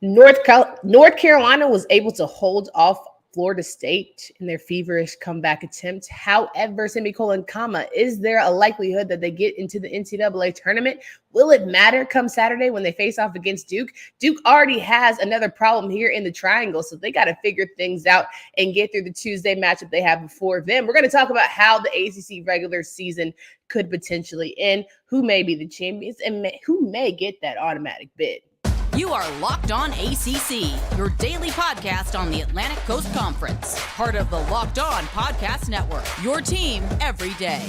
North Carolina was able to hold off Florida State in their feverish comeback attempt. However, semicolon, comma, is there a likelihood that they get into the NCAA tournament? Will it matter come Saturday when they face off against Duke? Duke already has another problem here in the triangle, so they got to figure things out and get through the Tuesday matchup they have before them. We're going to talk about how the ACC regular season could potentially end, who may be the champions, and who may get that automatic bid. You are Locked On ACC, your daily podcast on the Atlantic Coast Conference. Part of the Locked On Podcast Network, your team every day.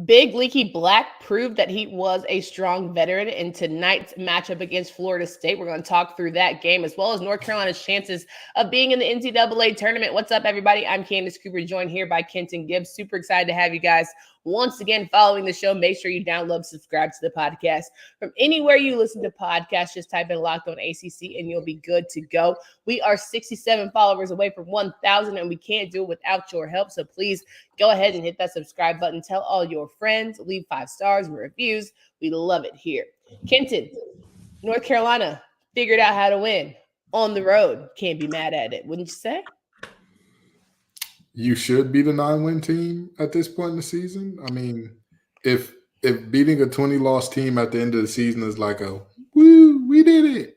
Big Leaky Black proved that he was a strong veteran in tonight's matchup against Florida State. We're going to talk through that game as well as North Carolina's chances of being in the NCAA tournament. What's up, everybody? I'm Candace Cooper, joined here by Kenton Gibbs. Super excited to have you guys once again following the show. Make sure you download, subscribe to the podcast from anywhere you listen to podcasts. Just type in Locked On ACC and you'll be good to go. We are 67 followers away from 1,000 and we can't do it without your help. So please go ahead and hit that subscribe button. Tell all your friends, leave 5 stars and reviews. We love it here. Kenton, North Carolina figured out how to win on the road. Can't be mad at it, wouldn't you say? You should be the 9-win team at this point in the season. I mean, if beating a 20-loss team at the end of the season is like a woo, we did it.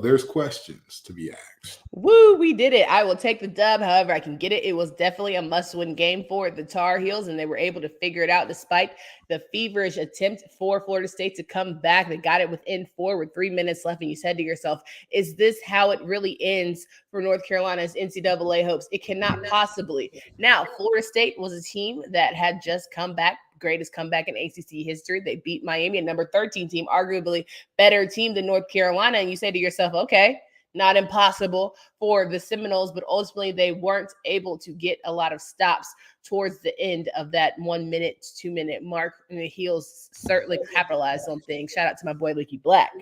There's questions to be asked. Woo, we did it. I will take the dub. However, I can get it. It was definitely a must-win game for the Tar Heels, and they were able to figure it out despite the feverish attempt for Florida State to come back. They got it within 4 with 3 minutes left, and you said to yourself, is this how it really ends for North Carolina's NCAA hopes? It cannot possibly. Now, Florida State was a team that had just come back. Greatest comeback in ACC history. They beat Miami, a number 13 team, arguably better team than North Carolina. And you say to yourself, okay, not impossible for the Seminoles, but ultimately they weren't able to get a lot of stops towards the end of that 1 minute, 2 minute mark. And the Heels certainly capitalized on things. Shout out to my boy, Leaky Black.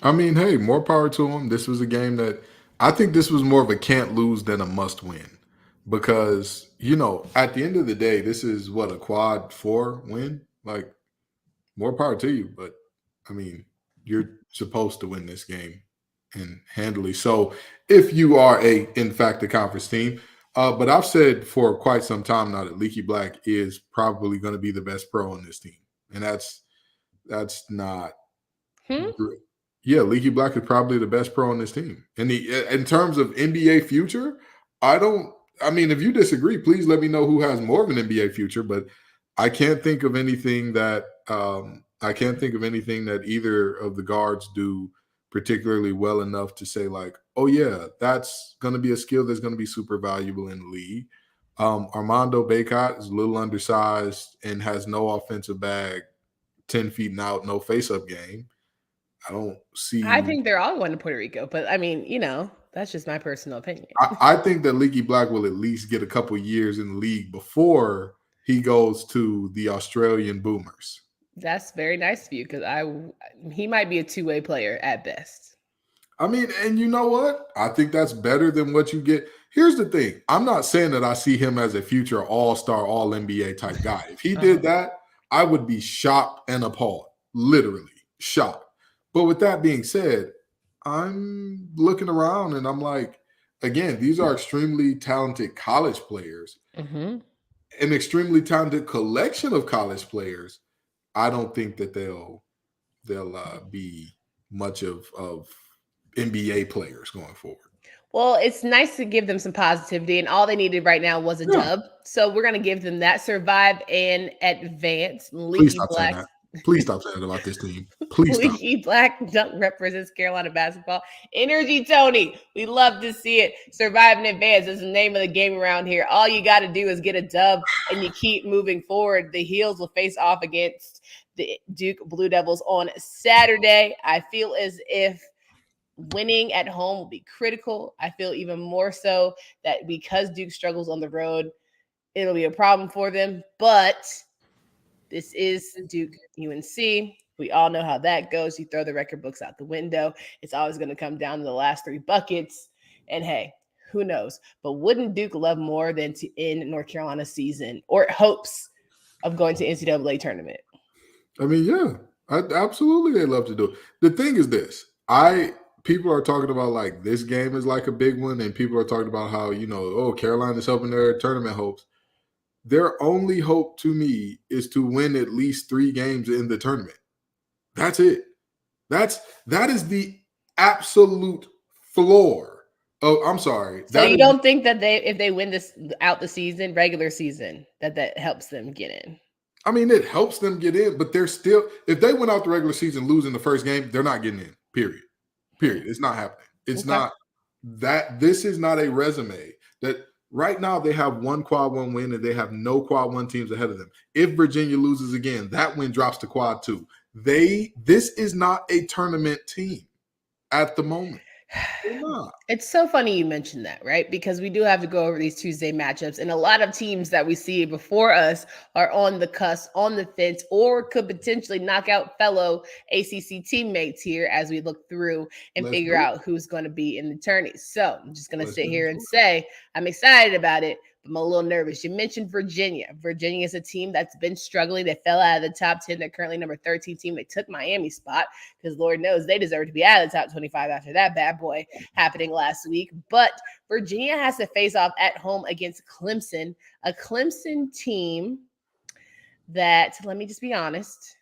I mean, hey, more power to him. This was a game that I think this was more of a can't lose than a must win. Because, at the end of the day, this is a quad 4 win? Like, more power to you. But, I mean, you're supposed to win this game and handily. So, if you are in fact, a conference team. But I've said for quite some time now that Leaky Black is probably going to be the best pro on this team. And that's not great. Yeah, Leaky Black is probably the best pro on this team. In terms of NBA future, if you disagree, please let me know who has more of an NBA future. But I can't think of anything that either of the guards do particularly well enough to say like, oh yeah, that's going to be a skill that's going to be super valuable in the league. Armando Bacot is a little undersized and has no offensive bag, 10 feet and out, no face-up game. I think they're all going to Puerto Rico, but I mean, that's just my personal opinion. I think that Leaky Black will at least get a couple years in the league before he goes to the Australian Boomers. That's very nice of you because he might be a two-way player at best. I mean, and you know what? I think that's better than what you get. Here's the thing. I'm not saying that I see him as a future all-star, all-NBA type guy. If he did that, I would be shocked and appalled. Literally shocked. But with that being said, I'm looking around and I'm like, again, these are extremely talented college players, an extremely talented collection of college players. I don't think that they'll be much of NBA players going forward. Well, it's nice to give them some positivity, and all they needed right now was a dub. So we're going to give them that. Survive and advance. Please stop saying that. Please stop saying that about this team. Please stop. Leaky Black Dunk represents Carolina basketball. Energy, Tony. We love to see it. Survive and advance is the name of the game around here. All you got to do is get a dub, and you keep moving forward. The Heels will face off against the Duke Blue Devils on Saturday. I feel as if winning at home will be critical. I feel even more so that because Duke struggles on the road, it'll be a problem for them. But this is Duke UNC. We all know how that goes. You throw the record books out the window. It's always going to come down to the last 3 buckets. And hey, who knows? But wouldn't Duke love more than to end North Carolina season or hopes of going to NCAA tournament? I mean, yeah, absolutely they love to do it. The thing is this. People are talking about like this game is like a big one, and people are talking about how, Carolina's helping their tournament hopes. Their only hope to me is to win at least 3 games in the tournament. That's it. That is the absolute floor. Oh, I'm sorry. So you don't think that if they win this out the season, regular season, that helps them get in? I mean, it helps them get in, but they're still, if they went out the regular season losing the first game, they're not getting in. Period. It's not happening. It's not that. This is not a resume that right now they have 1 quad 1 win and they have no quad 1 teams ahead of them. If Virginia loses again, that win drops to quad 2. This is not a tournament team at the moment. It's so funny you mentioned that, right? Because we do have to go over these Tuesday matchups, and a lot of teams that we see before us are on the cusp, on the fence, or could potentially knock out fellow ACC teammates here as we look through and figure out who's going to be in the tourney. So I'm just going to sit here and say I'm excited about it, but I'm a little nervous. You mentioned Virginia. Virginia is a team that's been struggling. They fell out of the top 10. They're currently number 13 team. They took Miami's spot because Lord knows they deserve to be out of the top 25 after that bad boy happening last week. But Virginia has to face off at home against Clemson, a Clemson team that, let me just be honest,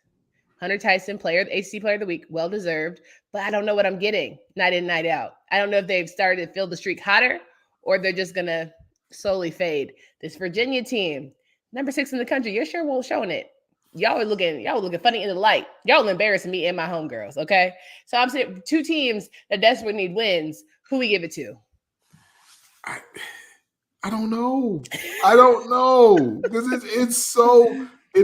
Hunter Tyson, the ACC Player of the Week, well-deserved, but I don't know what I'm getting night in, night out. I don't know if they've started to feel the streak hotter or they're just going to slowly fade. This Virginia team, number 6 in the country, you're sure won't showing it. Y'all were looking funny in the light. Y'all embarrassing me and my homegirls, okay? So I'm saying 2 teams that desperately need wins. Who we give it to? I don't know. I don't know. Because it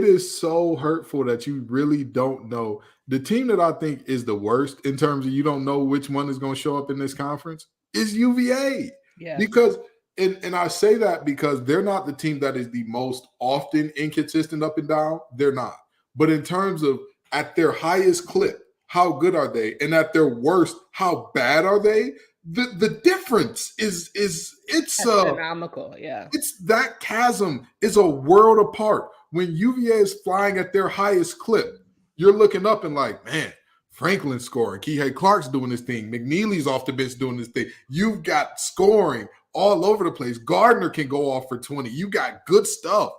is so hurtful that you really don't know. The team that I think is the worst in terms of you don't know which one is going to show up in this conference is UVA. Yeah. Because and I say that because they're not the team that is the most often inconsistent up and down. They're not. But in terms of at their highest clip, how good are they? And at their worst, how bad are they? The difference is astronomical. Yeah. It's that chasm is a world apart. When UVA is flying at their highest clip, you're looking up and like, man, Franklin's scoring. Kihei Clark's doing this thing. McNeely's off the bench doing this thing. You've got scoring all over the place. Gardner can go off for 20. You got good stuff.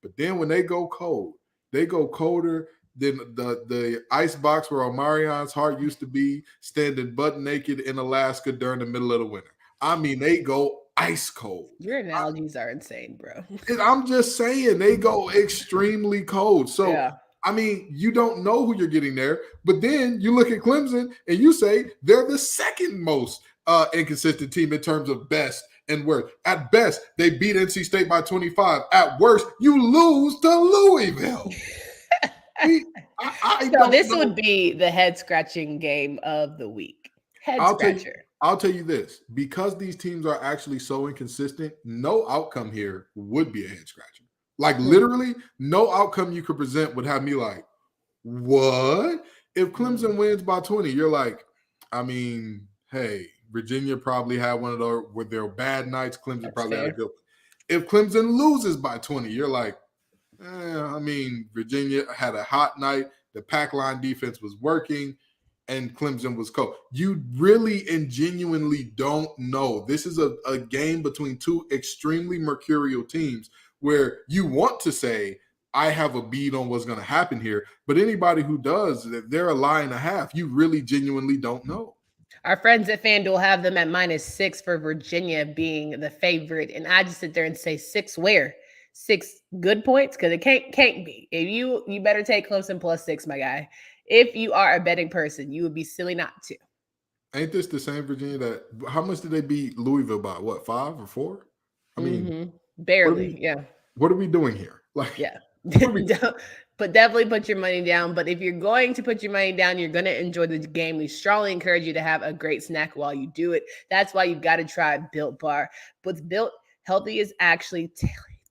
But then when they go cold, they go colder than the ice box where Omarion's heart used to be, standing butt naked in Alaska during the middle of the winter. I mean, they go ice cold. Your analogies are insane, bro. I'm just saying they go extremely cold. So, yeah. I mean, you don't know who you're getting there. But then you look at Clemson and you say they're the second most inconsistent team in terms of best and worst. At best, they beat NC State by 25. At worst, you lose to Louisville. So this would be the head-scratching game of the week. Head-scratcher. I'll tell you this. Because these teams are actually so inconsistent, no outcome here would be a head-scratcher. Like, literally, no outcome you could present would have me like, what? If Clemson wins by 20, you're like, I mean, hey, Virginia probably had one of their bad nights. Clemson probably had a good one. If Clemson loses by 20, you're like, I mean, Virginia had a hot night. The pack line defense was working, and Clemson was cold. You really and genuinely don't know. This is a game between 2 extremely mercurial teams where you want to say, I have a bead on what's going to happen here. But anybody who does, they're a lie and a half. You really genuinely don't know. Our friends at FanDuel have them at -6 for Virginia being the favorite. And I just sit there and say 6 where? 6 good points? Because it can't be. If you better take Clemson +6, my guy. If you are a betting person, you would be silly not to. Ain't this the same Virginia how much did they beat Louisville by? What, 5 or 4? I mean, barely. What are we doing here? Like, yeah. But definitely put your money down. But if you're going to put your money down, you're going to enjoy the game. We strongly encourage you to have a great snack while you do it. That's why you've got to try Built Bar. What's Built Healthy is actually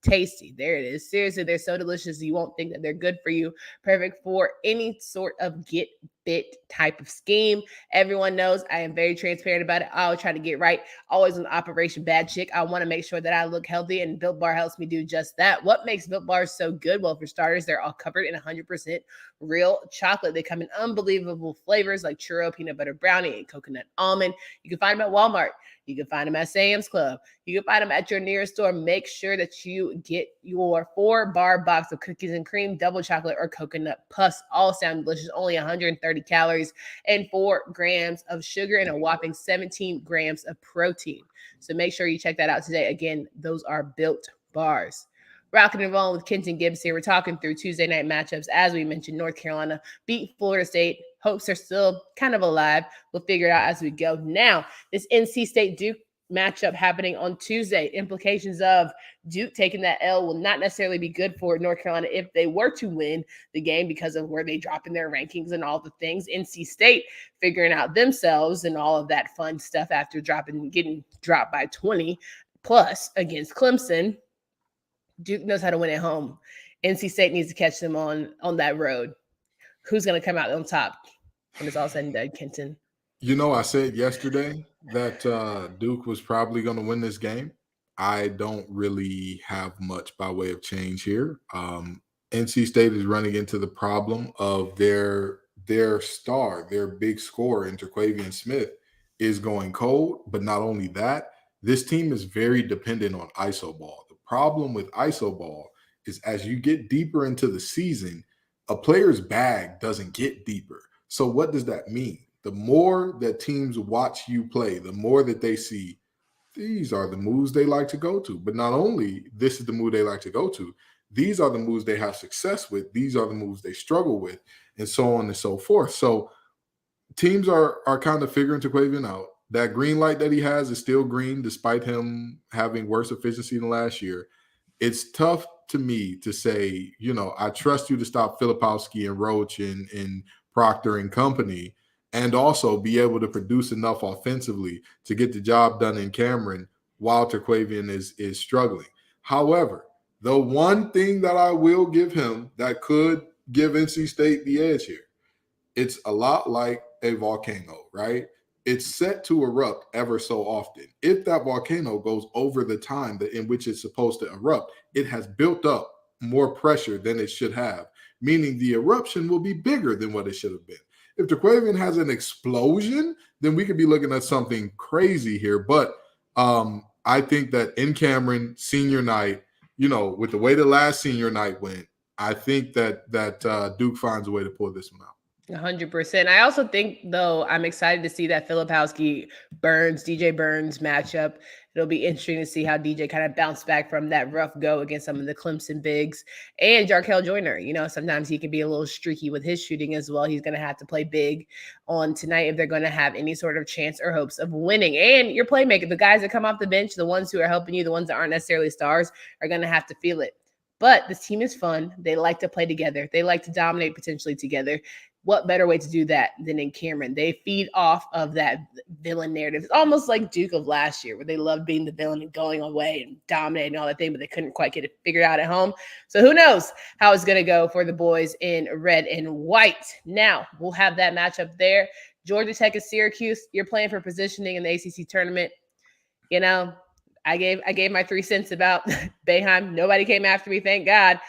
tasty. There it is. Seriously, they're so delicious. You won't think that they're good for you. Perfect for any sort of get fit type of scheme. Everyone knows I am very transparent about it. I always try to get right. Always an Operation Bad Chick. I want to make sure that I look healthy, and Built Bar helps me do just that. What makes Built Bars so good? Well, for starters, they're all covered in 100% real chocolate. They come in unbelievable flavors like churro, peanut butter brownie, and coconut almond. You can find them at Walmart. You can find them at Sam's Club. You can find them at your nearest store. Make sure that you get your 4-bar box of cookies and cream, double chocolate, or coconut puffs. All sound delicious. Only 130 calories and 4 grams of sugar and a whopping 17 grams of protein. So make sure you check that out today. Again, those are Built Bars. Rocking and rolling with Kenton Gibbs here. We're talking through Tuesday night matchups. As we mentioned, North Carolina beat Florida State. Hopes are still kind of alive. We'll figure it out as we go. Now, this NC State Duke matchup happening on Tuesday. Implications of Duke taking that L will not necessarily be good for North Carolina if they were to win the game because of where they drop in their rankings and all the things. NC State figuring out themselves and all of that fun stuff after getting dropped by 20 plus against Clemson. Duke knows how to win at home. NC State needs to catch them on that road. Who's going to come out on top when it's all said and done, Kenton? You know, I said yesterday that Duke was probably going to win this game. I don't really have much by way of change here. NC State is running into the problem of their star, their big scorer, Terquavian Smith, is going cold. But not only that, this team is very dependent on iso ball. The problem with iso ball is as you get deeper into the season, a player's bag doesn't get deeper. So what does that mean? The more that teams watch you play, the more that they see these are the moves they like to go to. But not only this is the move they like to go to, these are the moves they have success with. These are the moves they struggle with, and so on and so forth. So teams are kind of figuring Terquavian out. That green light that he has is still green, despite him having worse efficiency than last year. It's tough to me to say, you know, I trust you to stop Filipowski and Roach and Proctor and company, and also be able to produce enough offensively to get the job done in Cameron while Terquavian is struggling. However, the one thing that I will give him that could give NC State the edge here, it's a lot like a volcano, right? It's set to erupt ever so often. If that volcano goes over the time that in which it's supposed to erupt, it has built up more pressure than it should have, meaning the eruption will be bigger than what it should have been. If Terquavian has an explosion, then we could be looking at something crazy here. But I think that in Cameron, senior night, you know, with the way the last senior night went, I think that Duke finds a way to pull this one out. 100%. I also think, though, I'm excited to see that Filipowski DJ Burns matchup. It'll be interesting to see how DJ kind of bounced back from that rough go against some of the Clemson bigs. And Jarkel Joyner, you know, sometimes he can be a little streaky with his shooting as well. He's going to have to play big on tonight if they're going to have any sort of chance or hopes of winning. And your playmaker, the guys that come off the bench, the ones who are helping you, the ones that aren't necessarily stars, are going to have to feel it. But this team is fun. They like to play together. They like to dominate potentially together. What better way to do that than in Cameron? They feed off of that villain narrative. It's almost like Duke of last year, where they loved being the villain and going away and dominating all that thing, but they couldn't quite get it figured out at home. So who knows how it's going to go for the boys in red and white. Now, we'll have that matchup there. Georgia Tech and Syracuse. You're playing for positioning in the ACC tournament. You know, I gave my 3 cents about Boeheim. Nobody came after me, thank God.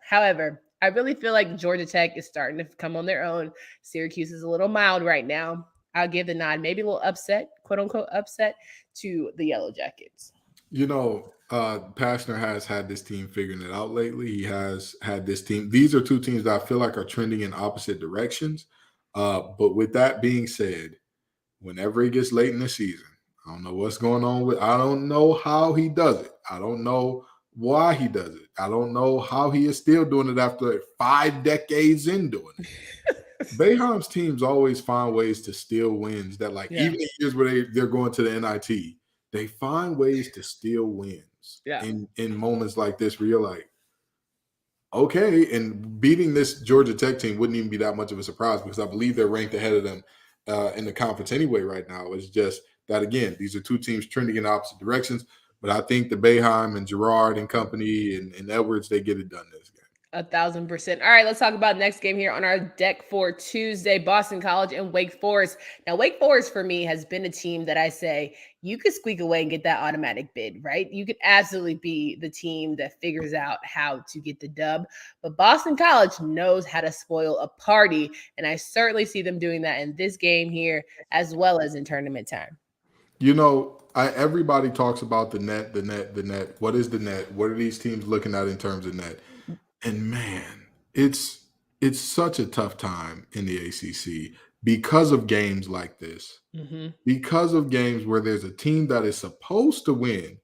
However, I really feel like Georgia Tech is starting to come on their own. Syracuse is a little mild right now. I'll give the nod, maybe a little upset, quote unquote upset, to the Yellow Jackets. You know, Pastner has had this team figuring it out lately. He has had this team. These are two teams that I feel like are trending in opposite directions. But with that being said, whenever it gets late in the season, I don't know what's going on with. I don't know how he does it. I don't know why he does it. I don't know how he is still doing it after 5 decades in doing it. Boeheim's teams always find ways to steal wins that, like, even in years where they're going to the NIT, they find ways to steal wins in moments like this where you're like, okay, and beating this Georgia Tech team wouldn't even be that much of a surprise because I believe they're ranked ahead of them in the conference anyway right now. It's just that, again, these are two teams trending in opposite directions. But I think the Boeheim and Gerard and company and Edwards, they get it done this game. 1,000%. All right, let's talk about next game here on our deck for Tuesday. Boston College and Wake Forest. Now, Wake Forest for me has been a team that I say you could squeak away and get that automatic bid, right? You could absolutely be the team that figures out how to get the dub. But Boston College knows how to spoil a party, and I certainly see them doing that in this game here as well as in tournament time. You know, everybody talks about the net. What is the net? What are these teams looking at in terms of net? And man, it's such a tough time in the ACC because of games like this. Mm-hmm. Because of games where there's a team that is supposed to win.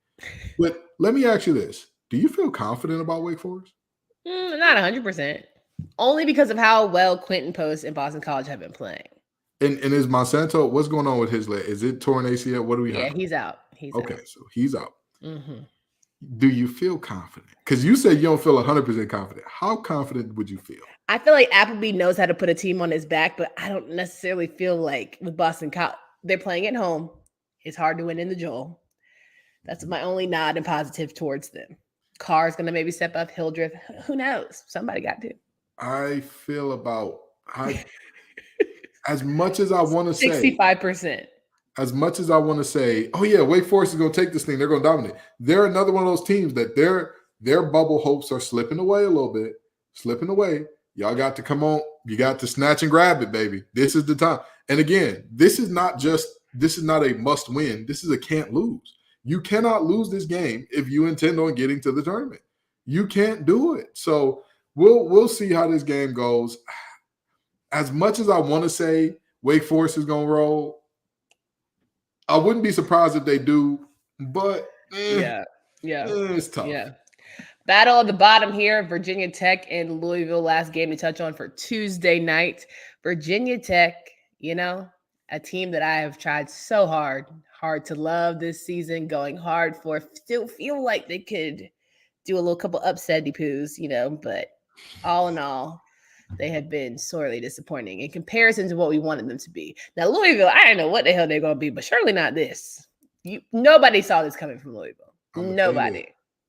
But let me ask you this. Do you feel confident about Wake Forest? Not 100%. Only because of how well Quentin Post and Boston College have been playing. And is Monsanto, what's going on with his leg? Is it torn ACL? What do we have? Yeah, he's out. Okay, so he's out. Mm-hmm. Do you feel confident? Because you said you don't feel 100% confident. How confident would you feel? I feel like Appleby knows how to put a team on his back, but I don't necessarily feel like with Boston College, they're playing at home. It's hard to win in the Joel. That's my only nod and positive towards them. Carr's going to maybe step up. Hildreth, who knows? Somebody got to. I feel as much as I want to say 65%. As much as I want to say, oh yeah, Wake Forest is going to take this thing. They're going to dominate. They're another one of those teams that their bubble hopes are slipping away a little bit. Slipping away. Y'all got to come on. You got to snatch and grab it, baby. This is the time. And again, this is not a must win. This is a can't lose. You cannot lose this game if you intend on getting to the tournament. You can't do it. So we'll see how this game goes. As much as I want to say Wake Forest is going to roll, I wouldn't be surprised if they do, but it's tough. Yeah. Battle of the bottom here, Virginia Tech and Louisville. Last game to touch on for Tuesday night. Virginia Tech, a team that I have tried so hard to love this season, going hard for. Still feel like they could do a little couple upsetty poos, but all in all, they have been sorely disappointing in comparison to what we wanted them to be. Now, Louisville, I don't know what the hell they're going to be, but surely not this. Nobody saw this coming from Louisville. Nobody.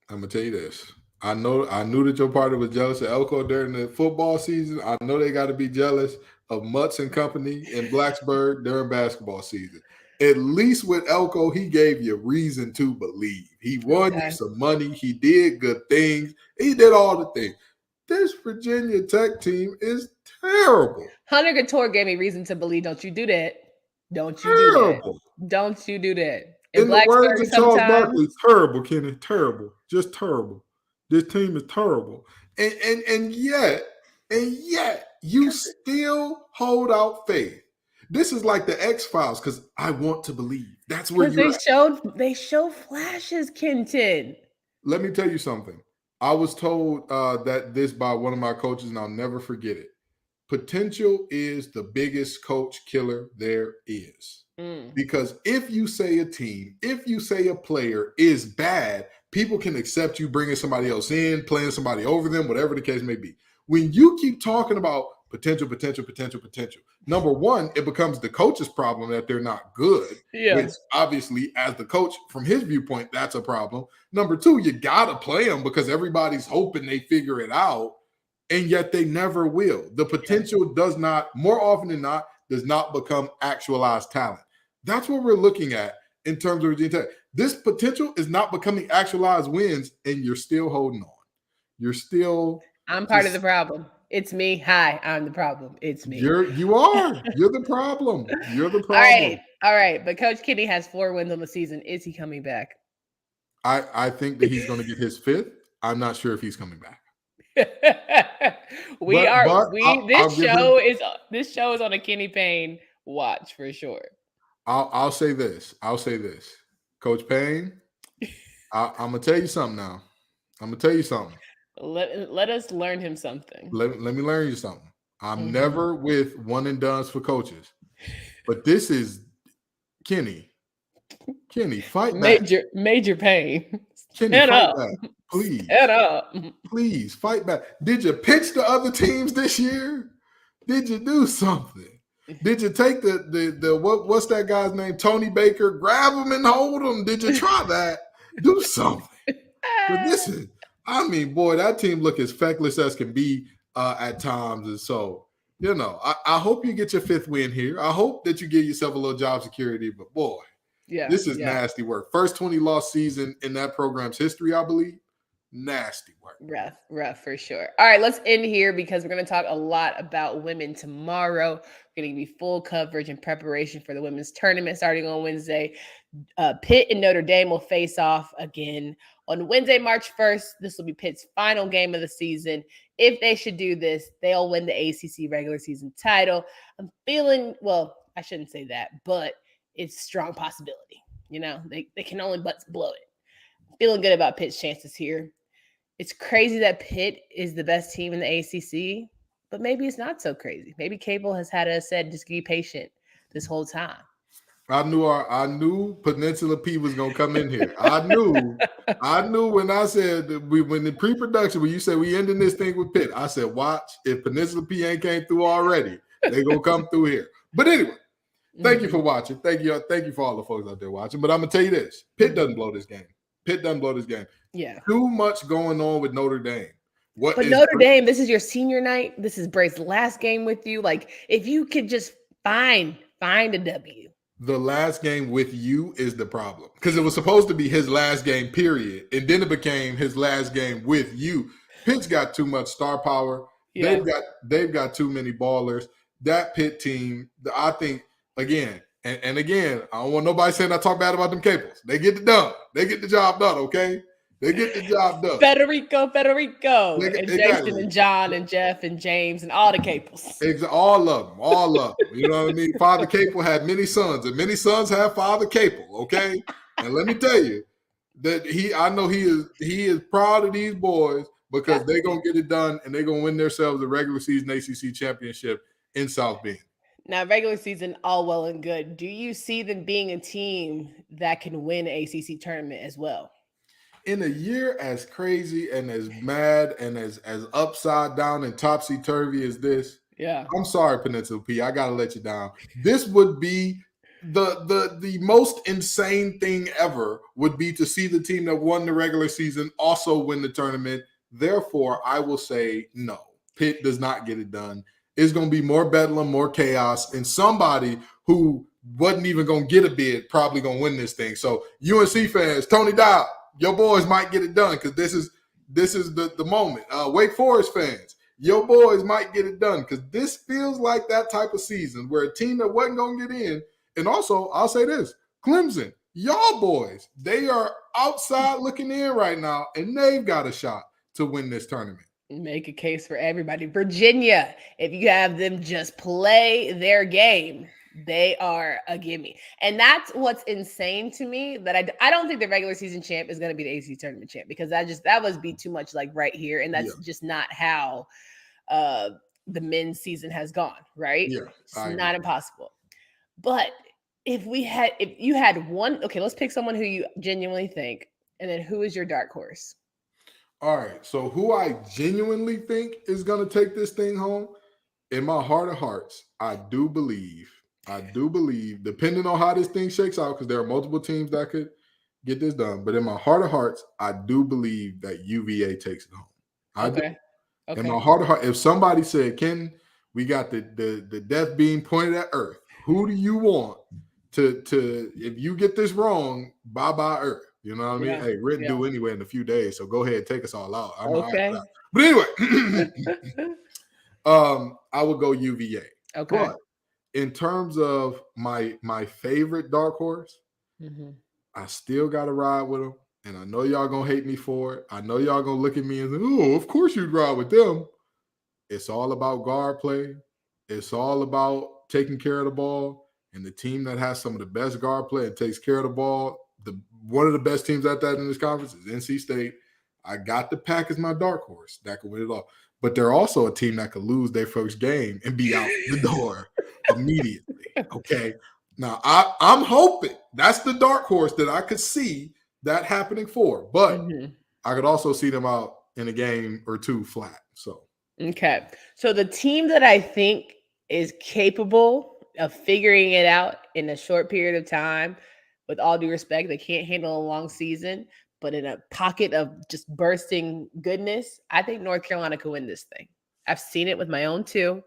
I'm going to tell you this. I knew that your partner was jealous of Elko during the football season. I know they got to be jealous of Mutts and company in Blacksburg during basketball season. At least with Elko, he gave you reason to believe. He won you some money. He did good things. He did all the things. This Virginia Tech team is terrible. Hunter Couture gave me reason to believe. Don't you do that. Don't you terrible. do that. Don't you do that. In the words of Charles Barkley, terrible, Kenny. Terrible. Just terrible. This team is terrible. And yet you still hold out faith. This is like the X-Files because I want to believe. That's where they show flashes, Kenton. Let me tell you something. I was told that this by one of my coaches, and I'll never forget it. Potential is the biggest coach killer there is. Because if you say a team, if you say a player is bad, people can accept you bringing somebody else in, playing somebody over them, whatever the case may be. When you keep talking about potential, number one, it becomes the coach's problem that they're not good. Yeah. Which obviously, as the coach, from his viewpoint, that's a problem. Number two, you got to play them because everybody's hoping they figure it out, and yet they never will. The potential does not, more often than not, does not become actualized talent. That's what we're looking at in terms of Virginia Tech. This potential is not becoming actualized wins, and you're still holding on. You're still. I'm part of the problem. It's me. Hi, I'm the problem. It's me. You are. You're the problem. You're the problem. All right. But Coach Kenny has 4 wins on the season. Is he coming back? I think that he's going to get his 5th. I'm not sure if he's coming back. This show is on a Kenny Payne watch for sure. I'll say this. Coach Payne, I'm gonna tell you something now. Let us learn him something. Let me learn you something. I'm never with one and dones for coaches, but this is Kenny. Kenny, fight back. Major Payne. Kenny, fight back. Please. Head up. Please fight back. Did you pitch the other teams this year? Did you do something? Did you take the what's that guy's name? Tony Baker, grab him and hold him? Did you try that? Do something. But listen, I mean, boy, that team look as feckless as can be at times. And so, I hope you get your fifth win here. I hope that you give yourself a little job security. But boy, this is nasty work. First 20-loss season in that program's history, I believe. Nasty work. Rough for sure. All right, let's end here because we're going to talk a lot about women tomorrow. We're going to give you full coverage and preparation for the women's tournament starting on Wednesday. Pitt and Notre Dame will face off again on Wednesday, March 1st. This will be Pitt's final game of the season. If they should do this, they'll win the ACC regular season title. I'm feeling, well, I shouldn't say that, but it's a strong possibility. They can only but blow it. I'm feeling good about Pitt's chances here. It's crazy that Pitt is the best team in the ACC, but maybe it's not so crazy. Maybe Cable has had us said, just be patient this whole time. I knew Peninsula P was gonna come in here. I knew when I said when the pre-production, when you said we ending this thing with Pitt, I said, watch, if Peninsula P ain't came through already, they gonna come through here. But anyway, thank you for watching. Thank you for all the folks out there watching. But I'm gonna tell you this: Pitt doesn't blow this game. Yeah. Too much going on with Notre Dame. But Notre Dame, this is your senior night. This is Bray's last game with you. Like, if you could just find a W. The last game with you is the problem. Because it was supposed to be his last game, period. And then it became his last game with you. Pitt's got too much star power. Yeah. They've got too many ballers. That Pitt team, I think, again, and again, I don't want nobody saying I talk bad about them Capels. They get it done. They get the job done, okay? They get the job done. Federico, and Jason and John and Jeff and James and all the Capels. All of them. You know what I mean? Father Capel had many sons, and many sons have Father Capel, okay? And let me tell you that I know he is proud of these boys because they're going to get it done and they're going to win themselves a regular season ACC championship in South Bend. Now, regular season, all well and good. Do you see them being a team that can win an ACC tournament as well? In a year as crazy and as mad and as upside down and topsy-turvy as this, I'm sorry, Peninsula P, I gotta let you down. This would be the most insane thing ever would be to see the team that won the regular season also win the tournament. Therefore, I will say no. Pitt does not get it done. It's going to be more bedlam, more chaos, and somebody who wasn't even going to get a bid probably going to win this thing. So UNC fans, Tony Dow, your boys might get it done because this is the moment. Wake Forest fans, your boys might get it done because this feels like that type of season where a team that wasn't going to get in, and also I'll say this, Clemson, y'all boys, they are outside looking in right now, and they've got a shot to win this tournament. Make a case for everybody. Virginia, if you have them just play their game, they are a gimme. And that's what's insane to me, that I don't think the regular season champ is going to be the ACC tournament champ, because that would be too much like right here. And that's just not how the men's season has gone, right? Yeah, it's not impossible. But if you had one, okay, let's pick someone who you genuinely think, and then who is your dark horse? All right, so who I genuinely think is going to take this thing home, in my heart of hearts, I do believe, depending on how this thing shakes out, because there are multiple teams that could get this done, but in my heart of hearts, I do believe that UVA takes it home. Okay. In my heart of hearts, if somebody said, Ken, we got the death beam pointed at Earth, who do you want to if you get this wrong, bye-bye Earth? You know what I mean? Yeah. Hey, we're due anyway in a few days, so go ahead and take us all out. But anyway, I would go UVA. Okay. But in terms of my favorite dark horse, I still got to ride with them. And I know y'all going to hate me for it. I know y'all going to look at me and say, oh, of course you'd ride with them. It's all about guard play. It's all about taking care of the ball. And the team that has some of the best guard play and takes care of the ball, one of the best teams at that in this conference is NC State. I got the Pack as my dark horse that could win it all. But they're also a team that could lose their first game and be out the door immediately. Okay. Now, I'm hoping that's the dark horse that I could see that happening for. But I could also see them out in a game or two flat. So, okay. So the team that I think is capable of figuring it out in a short period of time, with all due respect, they can't handle a long season, but in a pocket of just bursting goodness, I think North Carolina could win this thing. I've seen it with my own two.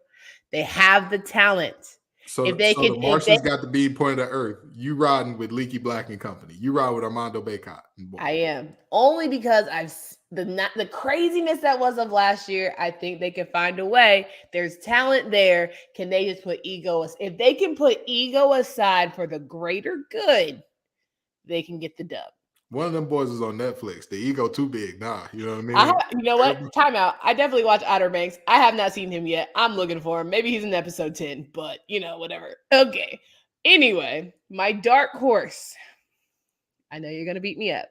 They have the talent. So, If they so could, the if they, Martians got the bead pointed at Earth. You riding with Leaky Black and company. You ride with Armando Baycott. I am only because the craziness that was of last year. I think they can find a way. There's talent there. Can they just put ego? If they can put ego aside for the greater good, they can get the dub. One of them boys is on Netflix. The ego too big. Nah, you know what I mean? You know what? Time out. I definitely watch Outer Banks. I have not seen him yet. I'm looking for him. Maybe he's in episode 10, but whatever. Okay. Anyway, my dark horse. I know you're going to beat me up.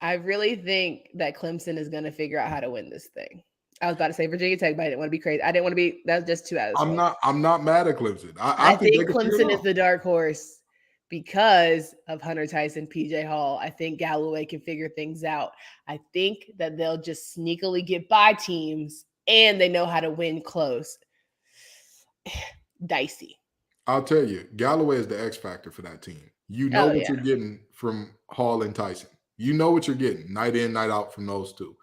I really think that Clemson is going to figure out how to win this thing. I was about to say Virginia Tech, but I didn't want to be crazy. I didn't want to be. That's just too out of this world. I'm not mad at Clemson. I think Clemson is the dark horse because of Hunter Tyson, PJ Hall. I think Galloway can figure things out. I think that they'll just sneakily get by teams, and they know how to win close. Dicey. I'll tell you, Galloway is the X factor for that team. You know what you're getting from Hall and Tyson. You know what you're getting night in, night out from those two.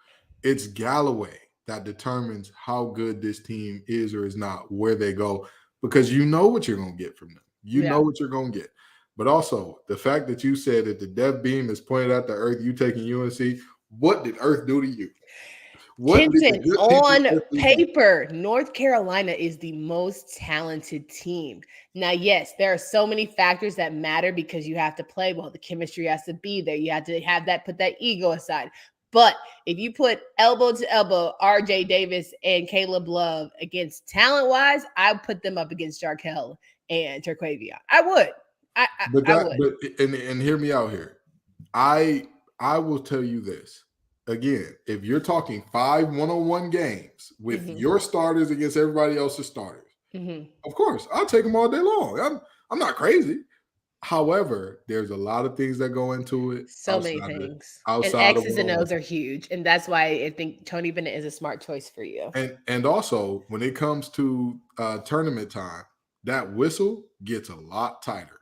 It's Galloway that determines how good this team is or is not, where they go, because you know what you're going to get from them. You know what you're going to get. But also, the fact that you said that the death beam is pointed at the Earth, you taking UNC, what did Earth do to you? Kenton, on paper, North Carolina is the most talented team. Now, yes, there are so many factors that matter because you have to play well. The chemistry has to be there. You have to have that, put that ego aside. But if you put elbow to elbow, RJ Davis and Caleb Love against talent-wise, I would put them up against Jarkel and Terquavion. I would. I would. And hear me out here. I will tell you this. Again, if you're talking 5 one-on-one games with your starters against everybody else's starters, of course, I'll take them all day long. I'm not crazy. However, there's a lot of things that go into it. So many things. And X's and O's are huge. And that's why I think Tony Bennett is a smart choice for you. And also, when it comes to tournament time, that whistle gets a lot tighter.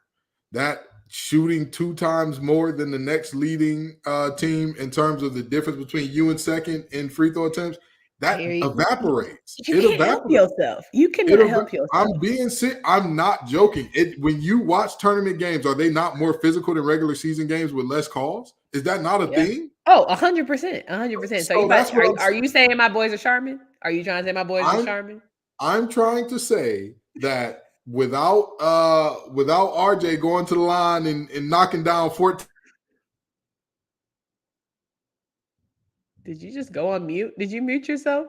That shooting 2 times more than the next leading team in terms of the difference between you and second in free throw attempts, that evaporates. You can't help yourself. You cannot help yourself. I'm being sick. I'm not joking. When you watch tournament games, are they not more physical than regular season games with less calls? Is that not a thing? Oh, 100%. 100%. So are you saying my boys are Charmin? Are you trying to say my boys are Charmin? I'm trying to say that without RJ going to the line and knocking down 14. Did you just go on mute? Did you mute yourself?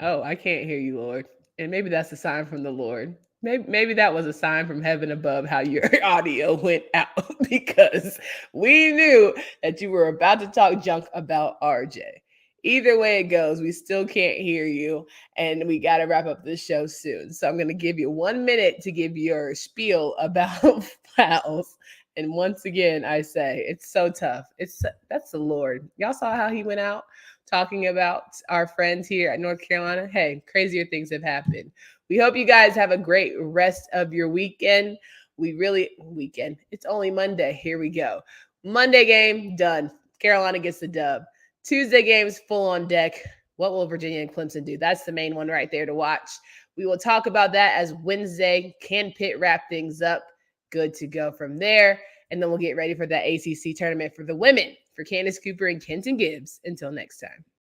Oh, I can't hear you, Lord. And maybe that's a sign from the Lord. Maybe that was a sign from heaven above how your audio went out because we knew that you were about to talk junk about RJ. Either way it goes, we still can't hear you, and we got to wrap up this show soon. So I'm going to give you 1 minute to give your spiel about fouls. And once again, I say it's so tough. That's the Lord. Y'all saw how he went out talking about our friends here at North Carolina. Hey, crazier things have happened. We hope you guys have a great rest of your weekend. It's only Monday. Here we go. Monday game done. Carolina gets the dub. Tuesday games full on deck. What will Virginia and Clemson do? That's the main one right there to watch. We will talk about that as Wednesday. Can Pitt wrap things up? Good to go from there. And then we'll get ready for that ACC tournament for the women, for Candace Cooper and Kenton Gibbs. Until next time.